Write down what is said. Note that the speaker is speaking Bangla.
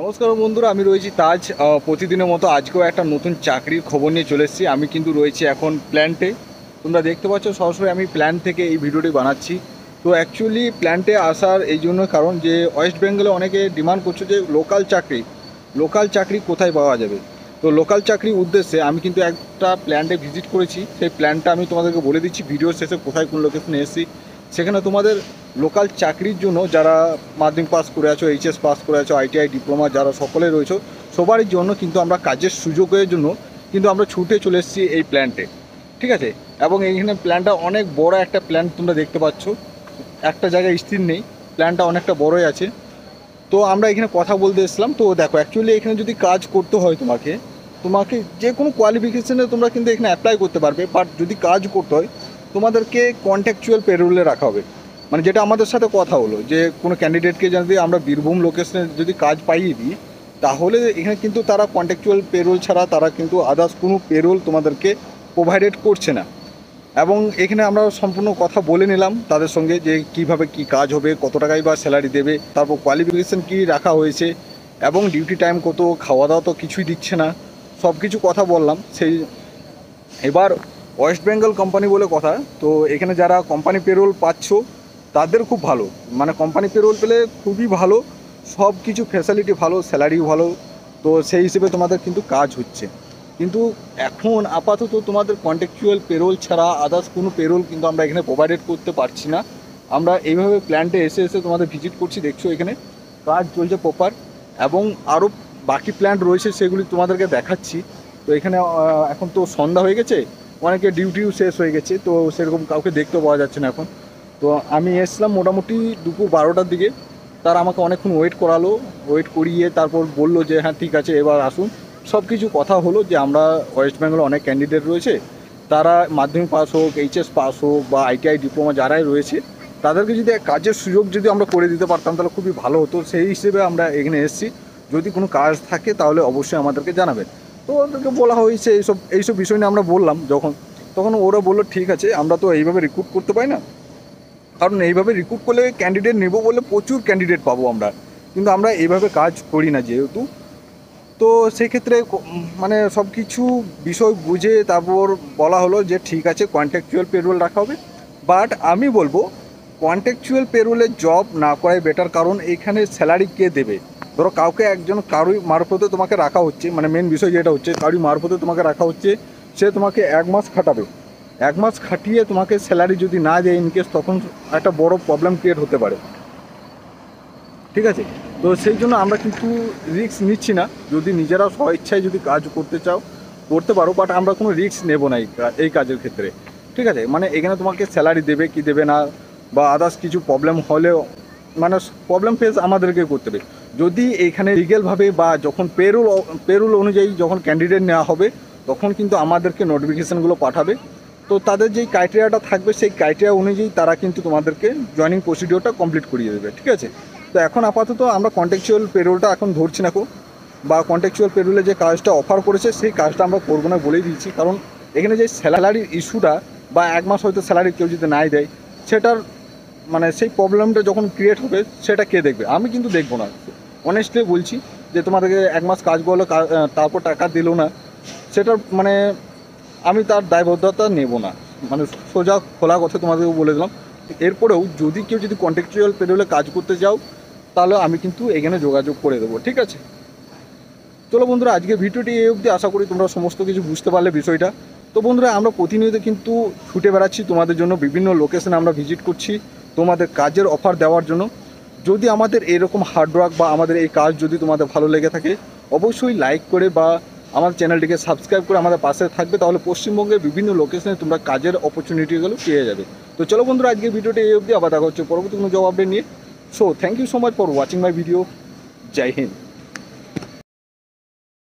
নমস্কার বন্ধুরা, আমি রয়েছি তাজ। প্রতিদিনের মতো আজকেও একটা নতুন চাকরির খবর নিয়ে চলে এসেছি। আমি কিন্তু রয়েছি এখন প্ল্যান্টে। তোমরা দেখতে পাচ্ছ সরাসরি আমি প্ল্যান্ট থেকে এই ভিডিওটি বানাচ্ছি। তো অ্যাকচুয়ালি প্ল্যান্টে আসার এই জন্য কারণ যে ওয়েস্ট বেঙ্গলে অনেকে ডিমান্ড করছে যে লোকাল চাকরি কোথায় পাওয়া যাবে। তো লোকাল চাকরির উদ্দেশ্যে আমি কিন্তু একটা প্ল্যান্টে ভিজিট করেছি। সেই প্ল্যানটা আমি তোমাদেরকে বলে দিচ্ছি ভিডিওর শেষে কোথায় কোন লোকেশনে এসেছি। সেখানে তোমাদের লোকাল চাকরির জন্য যারা মাধ্যমিক পাস করে আছো, এইচএস পাস করে আছো, আইটিআই ডিপ্লোমা যারা সকলে রয়েছে সবারই জন্য কিন্তু আমরা কাজের সুযোগের জন্য কিন্তু আমরা ছুটে চলে এসেছি এই প্ল্যান্টে। ঠিক আছে, এবং এইখানে প্ল্যানটা অনেক বড় একটা প্ল্যান তোমরা দেখতে পাচ্ছ, একটা জায়গায় স্থির নেই, প্ল্যানটা অনেকটা বড়ই আছে। তো আমরা এখানে কথা বলতে এসেছিলাম। তো দেখো অ্যাকচুয়ালি এখানে যদি কাজ করতে হয় তোমাকে যে কোনো কোয়ালিফিকেশানে তোমরা কিন্তু এখানে অ্যাপ্লাই করতে পারবে। বাট যদি কাজ করতে হয় তোমাদেরকে কন্ট্রাকচুয়াল পেরোলে রাখা হবে। মানে যেটা আমাদের সাথে কথা হলো যে কোনো ক্যান্ডিডেটকে যদি আমরা বীরভূম লোকেশনে যদি কাজ পাইয়ে দিই তাহলে এখানে কিন্তু তারা কন্ট্রাকচুয়াল পেরোল ছাড়া তারা কিন্তু আদার্স কোনো পেরোল তোমাদেরকে প্রোভাইডেড করছে না। এবং এখানে আমরা সম্পূর্ণ কথা বলে নিলাম তাদের সঙ্গে যে কিভাবে কি কাজ হবে, কত টাকাই বা স্যালারি দেবে, তারপর কোয়ালিফিকেশান কী রাখা হয়েছে, এবং ডিউটি টাইম কত, খাওয়া দাওয়া তো কিছুই দিচ্ছে না, সব কিছু কথা বললাম। এবার ওয়েস্ট বেঙ্গল কোম্পানি বলে কথা। তো এখানে যারা কোম্পানি পেরোল পাচ্ছ তাদের খুব ভালো, মানে কোম্পানি পেরোল পেলে খুবই ভালো, সব কিছু ফ্যাসিলিটি ভালো, স্যালারিও ভালো। তো সেই হিসেবে তোমাদের কিন্তু কাজ হচ্ছে। কিন্তু এখন আপাতত তোমাদের কন্ট্রাকচুয়াল পেরোল ছাড়া আদার্স কোনো পেরোল কিন্তু আমরা এখানে প্রোভাইডেড করতে পারছি না। আমরা এইভাবে প্ল্যান্টে এসে এসে তোমাদের ভিজিট করছি, দেখছো এখানে কাজ চলছে প্রপার, এবং আরও বাকি প্ল্যান্ট রয়েছে সেগুলি তোমাদেরকে দেখাচ্ছি। তো এখানে এখন তো সন্ধ্যা হয়ে গেছে, অনেকে ডিউটিও শেষ হয়ে গেছে, তো সেরকম কাউকে দেখতেও পাওয়া যাচ্ছে না এখন। তো আমি এসলাম মোটামুটি দুপুর 12টার দিকে। তারা আমাকে অনেকক্ষণ ওয়েট করিয়ে তারপর বললো যে হ্যাঁ ঠিক আছে এবার আসুন। সব কিছু কথা হলো যে আমরা ওয়েস্ট বেঙ্গলে অনেক ক্যান্ডিডেট রয়েছে, তারা মাধ্যমিক পাস হোক, এইচএস পাস হোক বা আইটিআই ডিপ্লোমা যারাই রয়েছে তাদেরকে যদি কাজের সুযোগ যদি আমরা করে দিতে পারতাম তাহলে খুবই ভালো হতো। সেই হিসেবে আমরা এখানে এসেছি, যদি কোনো কাজ থাকে তাহলে অবশ্যই আমাদেরকে জানাবেন। তো ওদেরকে বলা হয়েছে এইসব বিষয় নিয়ে আমরা বললাম তখন ওরা বললো ঠিক আছে, আমরা তো এইভাবে রিক্রুট করতে পারি না, কারণ এইভাবে রিক্রুট করলে ক্যান্ডিডেট নেব বলে প্রচুর ক্যান্ডিডেট পাবো আমরা, কিন্তু আমরা এইভাবে কাজ করি না যেহেতু। তো সেক্ষেত্রে মানে সব কিছু বিষয় বুঝে তারপর বলা হলো যে ঠিক আছে কন্ট্রাকচুয়াল পেরোল রাখা হবে। বাট আমি বলবো কন্ট্রাকচুয়াল পেরোলে জব না করাই বেটার, কারণ এইখানে স্যালারি কে দেবে? ধরো কারোই মারফতে তোমাকে রাখা হচ্ছে, মানে মেন বিষয় যেটা হচ্ছে কারোই মারফতে তোমাকে রাখা হচ্ছে, সে তোমাকে 1 মাস খাটাবে, 1 মাস খাটিয়ে তোমাকে স্যালারি যদি না দেয় ইনকেস, তখন একটা বড় প্রবলেম ক্রিয়েট হতে পারে। ঠিক আছে, তো সেই জন্য আমরা কিন্তু রিস্ক নিচ্ছি না। যদি নিজেরা স্বইচ্ছায় যদি কাজ করতে চাও করতে পারো, বাট আমরা কোনো রিস্ক নেব না এই কাজের ক্ষেত্রে। ঠিক আছে, মানে এখানে তোমাকে স্যালারি দেবে কি দেবে না বা আদার্স কিছু প্রবলেম হলেও মানে প্রবলেম ফেস আমাদেরকে করতে হবে। যদি এখানে লিগেলভাবে বা যখন পেরোল অনুযায়ী যখন ক্যান্ডিডেট নেওয়া হবে তখন কিন্তু আমাদেরকে নোটিফিকেশানগুলো পাঠাবে। তো তাদের যেই ক্রাইটেরিয়াটা থাকবে সেই ক্রাইটেরিয়া অনুযায়ী তারা কিন্তু তোমাদেরকে জয়েনিং প্রসিডিওরটা কমপ্লিট করিয়ে দেবে। ঠিক আছে, তো এখন আপাতত আমরা কন্ট্রাকচুয়াল পেরোলটা এখন ধরছি না বা কন্ট্রাকচুয়াল পেরোলে যে কাজটা অফার করেছে সেই কাজটা আমরা করবো না বলেই দিয়েছি। কারণ এখানে যে স্যালারির ইস্যুটা বা 1 মাস হয়তো স্যালারি কেউ যদি নাই দেয়, সেটার মানে সেই প্রবলেমটা যখন ক্রিয়েট হবে সেটা কে দেখবে? আমি কিন্তু দেখবো না। অনেস্টলি বলছি যে তোমাদেরকে 1 মাস কাজ করলো তারপর টাকা দিল না, সেটার মানে আমি তার দায়বদ্ধতা নেব না, মানে সোজা খোলা কথা তোমাদেরকে বলে দিলাম। এরপরেও যদি কেউ যদি কন্ট্রাকচুয়াল পেরোলে কাজ করতে যাও তাহলে আমি কিন্তু এখানে যোগাযোগ করে দেবো। ঠিক আছে, চলো বন্ধুরা আজকে ভিডিওটি এই অবধি। আশা করি তোমরা সমস্ত কিছু বুঝতে পারলে বিষয়টা। তো বন্ধুরা আমরা প্রতিনিয়ত কিন্তু ছুটে বেড়াচ্ছি তোমাদের জন্য, বিভিন্ন লোকেশনে আমরা ভিজিট করছি তোমাদের কাজের অফার দেওয়ার জন্য। যদি আমাদের এরকম হার্ডওয়ার্ক বা আমাদের এই কাজ যদি তোমাদের ভালো লেগে থাকে অবশ্যই লাইক করে বা আমাদের চ্যানেলটিকে সাবস্ক্রাইব করে আমাদের পাশে থাকবে, তাহলে পশ্চিমবঙ্গের বিভিন্ন লোকেশনে তোমরা কাজের অপরচুনিটিগুলো পেয়ে যাবে। তো চলো বন্ধুরা আজকে ভিডিওটি এই অবধি, আবার দেখা হচ্ছে পরবর্তী কোনো জব আপডেট নিয়ে। So thank you so much for watching my video. জয় হিন্দ।